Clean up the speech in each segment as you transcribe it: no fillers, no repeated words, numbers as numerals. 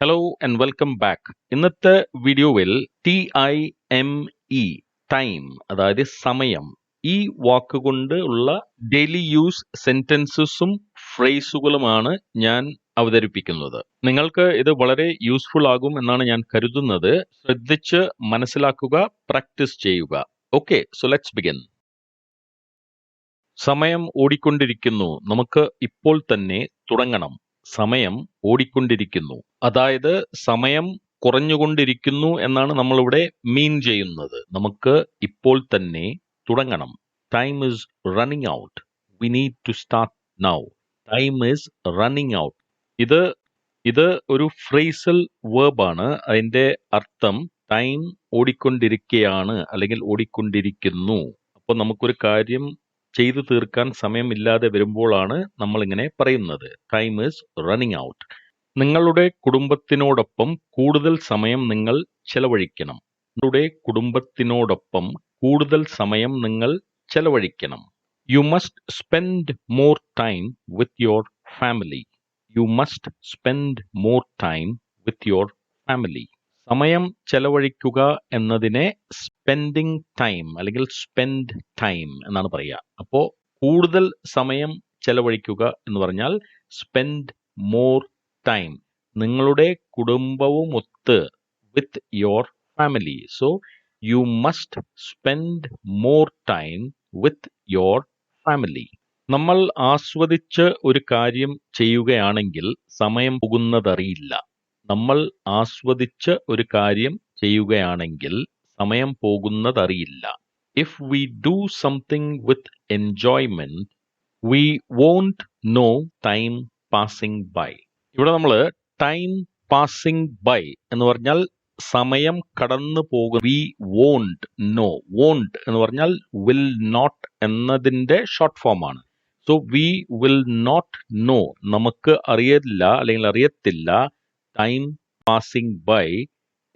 Hello and welcome back. ഇന്നത്തെ വീഡിയോയിൽ TIME time അതായത് സമയം ഈ വാക്കുകൊണ്ട് ഉള്ള ഡെയിലി യൂസ് സെന്റൻസസും ഫ്രേസുകളുമാണ് ഞാൻ അവതരിപ്പിക്കുന്നത്. നിങ്ങൾക്ക് ഇത് വളരെ യൂസ്ഫുൾ ആകും എന്നാണ് ഞാൻ കരുതുന്നത്. ശ്രദ്ധിച്ച് മനസ്സിലാക്കുക, പ്രാക്ടീസ് ചെയ്യുക. Okay, so let's begin. സമയം ഓടിക്കൊണ്ടിരിക്കുന്നു. നമുക്ക് ഇപ്പോൾ തന്നെ തുടങ്ങണം. സമയം ഓടിക്കൊണ്ടിരിക്കുന്നു. അതായത് സമയം കുറഞ്ഞുകൊണ്ടിരിക്കുന്നു എന്നാണ് നമ്മളിവിടെ മീൻ ചെയ്യുന്നത്. നമുക്ക് ഇപ്പോൾ തന്നെ തുടങ്ങണം. Time is running out. We need to start now. Time is running out. ഇത് ഒരു ഫ്രേസൽ വേർബാണ്. അതിന്റെ അർത്ഥം ടൈം ഓടിക്കൊണ്ടിരിക്കുകയാണ് അല്ലെങ്കിൽ ഓടിക്കൊണ്ടിരിക്കുന്നു. അപ്പോൾ നമുക്കൊരു കാര്യം ചെയ്തു തീർക്കാൻ സമയമില്ലാതെ വരുമ്പോഴാണ് നമ്മൾ ഇങ്ങനെ പറയുന്നത്. Time is running out. നിങ്ങളുടെ കുടുംബത്തിനോടൊപ്പം കൂടുതൽ സമയം നിങ്ങൾ ചെലവഴിക്കണം. നിങ്ങളുടെ കുടുംബത്തിനോടൊപ്പം കൂടുതൽ സമയം നിങ്ങൾ ചെലവഴിക്കണം. You must spend more time with your family. You must spend more time with your family. സമയം ചെലവഴിക്കുക എന്നതിനെ സ്പെൻഡിങ് ടൈം അല്ലെങ്കിൽ സ്പെൻഡ് ടൈം എന്നാണ് പറയുക. അപ്പോൾ കൂടുതൽ സമയം ചെലവഴിക്കുക എന്ന് പറഞ്ഞാൽ സ്പെൻഡ് മോർ ടൈം, നിങ്ങളുടെ കുടുംബവുമൊത്ത്, with your family. So you must spend more time with your family. നമ്മൾ ആസ്വദിച്ച് ഒരു കാര്യം ചെയ്യുകയാണെങ്കിൽ സമയം പോകുന്നതറിയില്ല. നമ്മൾ ആസ്വദിച്ച് ഒരു കാര്യം ചെയ്യുകയാണെങ്കിൽ സമയം പോകുന്നതറിയില്ല. If we do something with enjoyment we won't know time passing by. ഇവിടെ നമ്മൾ ടൈം പാസിംഗ് ബൈ എന്ന് പറഞ്ഞാൽ സമയം കടന്നു പോകും. V won't no. വോണ്ട് എന്ന് പറഞ്ഞാൽ വിൽ നോട്ട് എന്നതിന്റെ ഷോർട്ട് ഫോം ആണ്. So we will not know, നമുക്ക് അറിയില്ല അല്ലെങ്കിൽ അറിയത്തില്ല ടൈം പാസിംഗ് ബൈ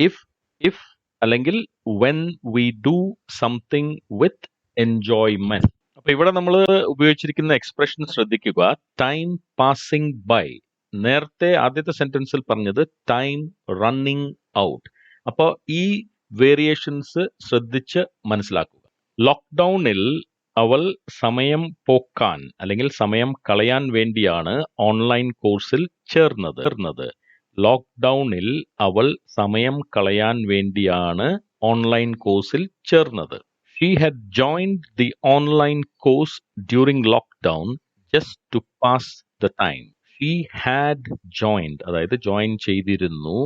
ഇഫ് അല്ലെങ്കിൽ when we do something with enjoyment. അപ്പൊ ഇവിടെ നമ്മൾ ഉപയോഗിച്ചിരിക്കുന്ന എക്സ്പ്രഷൻ ശ്രദ്ധിക്കുക. Time passing by. നേരത്തെ ആദ്യത്തെ സെന്റൻസിൽ പറഞ്ഞത് ടൈം റണ്ണിങ് ഔട്ട്. അപ്പോൾ ഈ വേരിയേഷൻസ് ശ്രദ്ധിച്ച് മനസ്സിലാക്കുക. ലോക്ക്ഡൌണിൽ അവൾ സമയം പോക്കാൻ അല്ലെങ്കിൽ സമയം കളയാൻ വേണ്ടിയാണ് ഓൺലൈൻ കോഴ്സിൽ ചേർന്നത്. ലോക്ക്ഡൌണിൽ അവൾ സമയം കളയാൻ വേണ്ടിയാണ് ഓൺലൈൻ കോഴ്സിൽ ചേർന്നത്. She had joined the online course during lockdown just to pass the time. She had joined, അതായത് ജോയിൻ ചെയ്തിരുന്നു,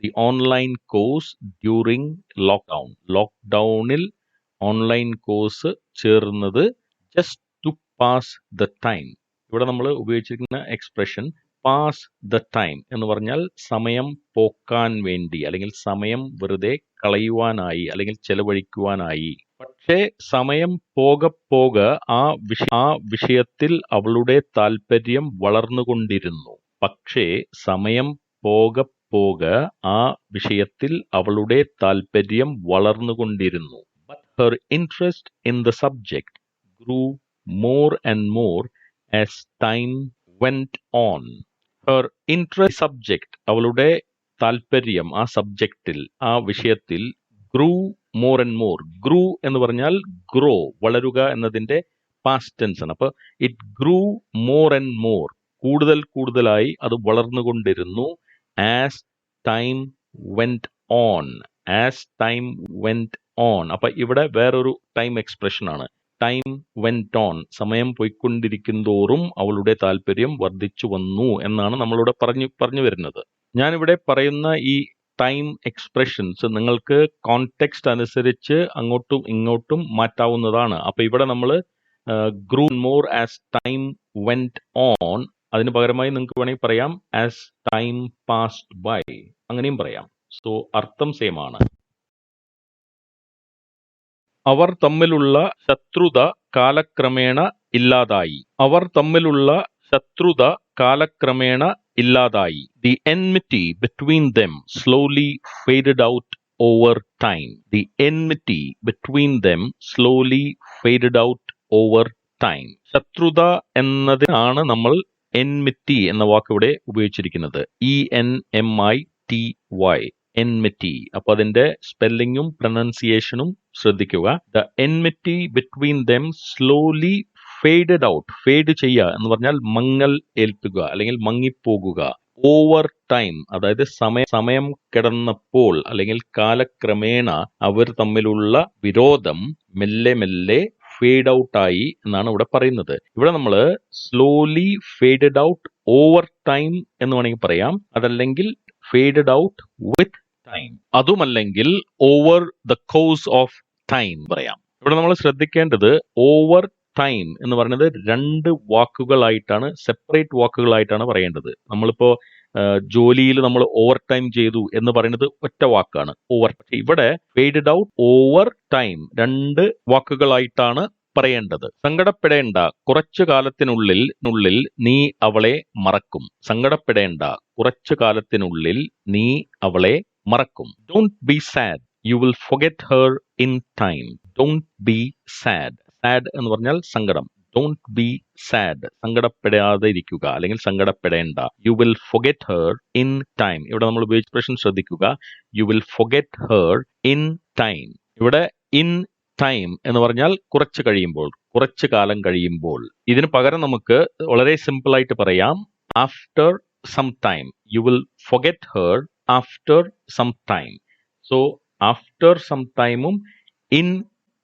the online course during lockdown. ലോക്ക്ഡൌണിൽ ഓൺലൈൻ കോഴ്സ് ചേർന്നത് just to pass the time. ഇവിടെ നമ്മൾ ഉപയോഗിച്ചിരിക്കുന്ന എക്സ്പ്രഷൻ പാസ് ദ ടൈം എന്ന് പറഞ്ഞാൽ സമയം പോക്കാൻ വേണ്ടി അല്ലെങ്കിൽ സമയം വെറുതെ കളയുവാനായി അല്ലെങ്കിൽ ചെലവഴിക്കുവാനായി. പക്ഷേ സമയം പോകെ ആ വിഷയത്തിൽ അവളുടെ താല്പര്യം വളർന്നുകൊണ്ടിരുന്നു. പക്ഷേ സമയം പോകെ ആ വിഷയത്തിൽ അവളുടെ താല്പര്യം വളർന്നുകൊണ്ടിരുന്നു. But her interest in the subject grew more and more as time went on. Her interest subject, അവളുടെ താല്പര്യം ആ സബ്ജക്റ്റിൽ, ആ വിഷയത്തിൽ, grew more and more. grew എന്ന് പറഞ്ഞാൽ ഗ്രോ, വളരുക എന്നതിന്റെ പാസ്റ്റ് ടെൻസ് ആണ്. അപ്പൊ it grew more and more, കൂടുതലായി അത് വളർന്നുകൊണ്ടിരുന്നു. As time went on. As time went on. അപ്പൊ ഇവിടെ വേറൊരു ടൈം എക്സ്പ്രഷൻ ആണ്. ടൈം വെന്റ് ഓൺ, സമയം പോയിക്കൊണ്ടിരിക്കുന്തോറും അവളുടെ താല്പര്യം വർദ്ധിച്ചു വന്നു എന്നാണ് നമ്മളിവിടെ പറഞ്ഞു വരുന്നത്. ഞാനിവിടെ പറയുന്ന ഈ ടൈം എക്സ്പ്രഷൻസ് നിങ്ങൾക്ക് കോണ്ടെക്സ്റ്റ് അനുസരിച്ച് അങ്ങോട്ടും ഇങ്ങോട്ടും മാറ്റാവുന്നതാണ്. അപ്പൊ ഇവിടെ നമ്മൾ grew more as time went on, അതിന് പകരമായി നിങ്ങൾക്ക് വേണമെങ്കിൽ പറയാം ആസ് ടൈം പാസ്ഡ് ബൈ, അങ്ങനെയും പറയാം. സോ അർത്ഥം സെയിം ആണ്. അവർ തമ്മിലുള്ള ശത്രുത കാലക്രമേണ ഇല്ലാതായി. അവർ തമ്മിലുള്ള ശത്രുത കാലക്രമേണ ഇല്ലാതായി. The enmity between them slowly faded out over time. The enmity between them slowly faded out over time. ശത്രുത എന്നതിനാണ് നമ്മൾ enmity എന്ന വാക്ക് ഇവിടെ ഉപയോഗിച്ചിരിക്കുന്നത്. ENMITY. enmity. അപ്പൊ അതിന്റെ സ്പെല്ലിങ്ങും പ്രൊനൗൺസിയേഷനും ശ്രദ്ധിക്കുക. The enmity between them slowly faded out. Fade ചെയ്യുക എന്ന് പറഞ്ഞാൽ മങ്ങൽ ഏൽപ്പിക്കുക അല്ലെങ്കിൽ മങ്ങിപ്പോകുക. ഓവർ ടൈം, അതായത് സമയം കിടന്നപ്പോൾ അല്ലെങ്കിൽ കാലക്രമേണ അവർ തമ്മിലുള്ള വിരോധം മെല്ലെ മെല്ലെ ഫേഡ് ഔട്ട് ആയി എന്നാണ് ഇവിടെ പറയുന്നത്. ഇവിടെ നമ്മൾ slowly faded out over time എന്ന് വേണമെങ്കിൽ പറയാം. അതല്ലെങ്കിൽ ഫേഡഡ് ഔട്ട് വിത്ത് ടൈം, അതുമല്ലെങ്കിൽ over the course of time പറയാം. ഇവിടെ നമ്മൾ ശ്രദ്ധിക്കേണ്ടത് ഓവർ ടൈം എന്ന് പറയുന്നത് രണ്ട് വാക്കുകളായിട്ടാണ്, സെപ്പറേറ്റ് വാക്കുകളായിട്ടാണ് പറയേണ്ടത്. നമ്മളിപ്പോ ജോലിയിൽ നമ്മൾ ഓവർ ടൈം ചെയ്തു എന്ന് പറയുന്നത് ഒറ്റ വാക്കാണ് ഓവർ. ഇവിടെ ഫേഡഡ് ഔട്ട് ഓവർ ടൈം രണ്ട് വാക്കുകളായിട്ടാണ് പറയേണ്ടത്. സങ്കടപ്പെടേണ്ട, കുറച്ചു കാലത്തിനുള്ളിൽ നീ അവളെ മറക്കും. സങ്കടപ്പെടേണ്ട, കുറച്ചു കാലത്തിനുള്ളിൽ നീ അവളെ മറക്കും. Don't be sad, you will forget her in time. Don't be sad. Sad എന്ന് പറഞ്ഞാൽ സങ്കടം. ഡോണ്ട് ബി സാഡ്, സങ്കടപ്പെടാതെ ഇരിക്കുക അല്ലെങ്കിൽ സങ്കടപ്പെടേണ്ട. You will forget her in time. ഇവിടെ നമ്മൾ ഉപയോഗിച്ച എക്സ്പ്രഷൻ ശ്രദ്ധിക്കുക. You will forget her in time. ഇവിടെ ഇൻ ടൈം എന്ന് പറഞ്ഞാൽ കുറച്ച് കഴിയുമ്പോൾ, കുറച്ചു കാലം കഴിയുമ്പോൾ. ഇതിന് പകരം നമുക്ക് വളരെ സിമ്പിൾ ആയിട്ട് പറയാം, after some time. You will forget her after some time. So after some ടൈമും ഇൻ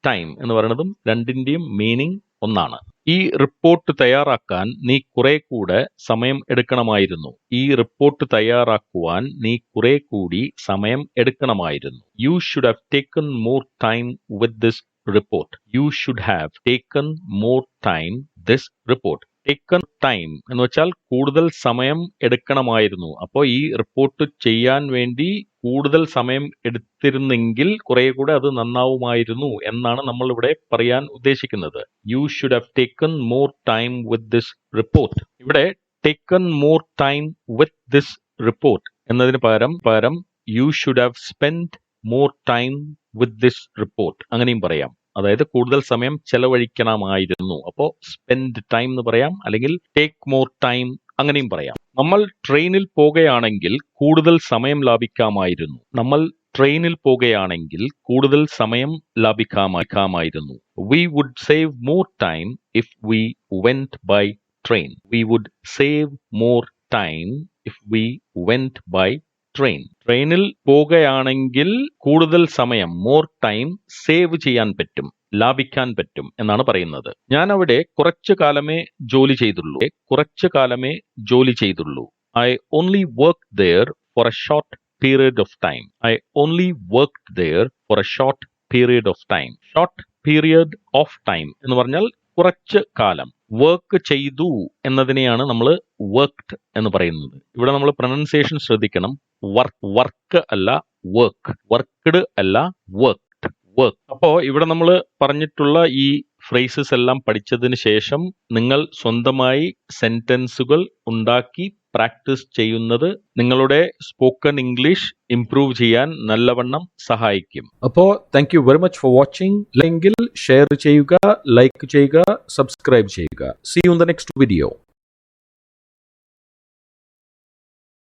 ടൈം എന്ന് പറയുന്നതും രണ്ടിന്റെയും മീനിങ് ഒന്നാണ്. ഈ റിപ്പോർട്ട് തയ്യാറാക്കാൻ നീ കുറെ കൂടെ സമയം എടുക്കണമായിരുന്നു. ഈ റിപ്പോർട്ട് തയ്യാറാക്കുവാൻ നീ കുറെ കൂടി സമയം എടുക്കണമായിരുന്നു. You should have taken more time with this report. You should have taken more time this report. Taken time എന്ന് വെച്ചാൽ കൂടുതൽ സമയം എടുക്കണമായിരുന്നു. അപ്പോൾ ഈ റിപ്പോർട്ട് ചെയ്യാൻ വേണ്ടി കൂടുതൽ സമയം എടുത്തിരുന്നെങ്കിൽ കുറെ കൂടെ അത് നന്നാവുമായിരുന്നു എന്നാണ് നമ്മൾ ഇവിടെ പറയാൻ ഉദ്ദേശിക്കുന്നത്. You should have taken more time with this report. ഇവിടെ taken more time with this report എന്നതിന് പകരം you should have spend more time with this report അങ്ങനെയും പറയാം. അതായത് കൂടുതൽ സമയം ചെലവഴിക്കണമായിരുന്നു. അപ്പോൾ സ്പെൻഡ് ടൈം എന്ന് പറയാം, അല്ലെങ്കിൽ ടേക്ക് മോർ ടൈം അങ്ങനെയും പറയാം. നമ്മൾ ട്രെയിനിൽ പോകുകയാണെങ്കിൽ കൂടുതൽ സമയം ലാഭിക്കാമായിരുന്നു. നമ്മൾ ട്രെയിനിൽ പോകുകയാണെങ്കിൽ കൂടുതൽ സമയം ലാഭിക്കാമായിരുന്നു. We would save more time if we went by train. We would save more time if we went by train. ട്രെയിനിൽ പോകുകയാണെങ്കിൽ കൂടുതൽ സമയം, മോർ ടൈം, സേവ് ചെയ്യാൻ പറ്റും, ലാഭിക്കാൻ പറ്റും എന്നാണ് പറയുന്നത്. ഞാൻ അവിടെ കുറച്ചു കാലമേ ജോലി ചെയ്തുള്ളൂ. I only worked there for a short period of time. I only worked there for a short period of time. Short period of time എന്ന് പറഞ്ഞാൽ കുറച്ച് കാലം. വർക്ക് ചെയ്തു എന്നതിനെയാണ് നമ്മൾ വർക്ക്ഡ് എന്ന് പറയുന്നത്. ഇവിടെ നമ്മൾ പ്രൊനൗൺസിയേഷൻ ശ്രദ്ധിക്കണം. വർക്ക് അല്ല വർക്ക്, വർക്ക്ഡ് അല്ല വർക്ക്. അപ്പോ ഇവിടെ നമ്മൾ പറഞ്ഞിട്ടുള്ള ഈ ഫ്രേസസ് എല്ലാം പഠിച്ചതിന് ശേഷം നിങ്ങൾ സ്വന്തമായി സെന്റൻസുകൾ ഉണ്ടാക്കി പ്രാക്ടീസ് ചെയ്യുന്നത് നിങ്ങളുടെ സ്പോക്കൺ ഇംഗ്ലീഷ് ഇംപ്രൂവ് ചെയ്യാൻ നല്ലവണ്ണം സഹായിക്കും. അപ്പോൾ thank you very much for watching. അല്ലെങ്കിൽ ഷെയർ ചെയ്യുക, ലൈക്ക് ചെയ്യുക, സബ്സ്ക്രൈബ് ചെയ്യുക. See you in the next video.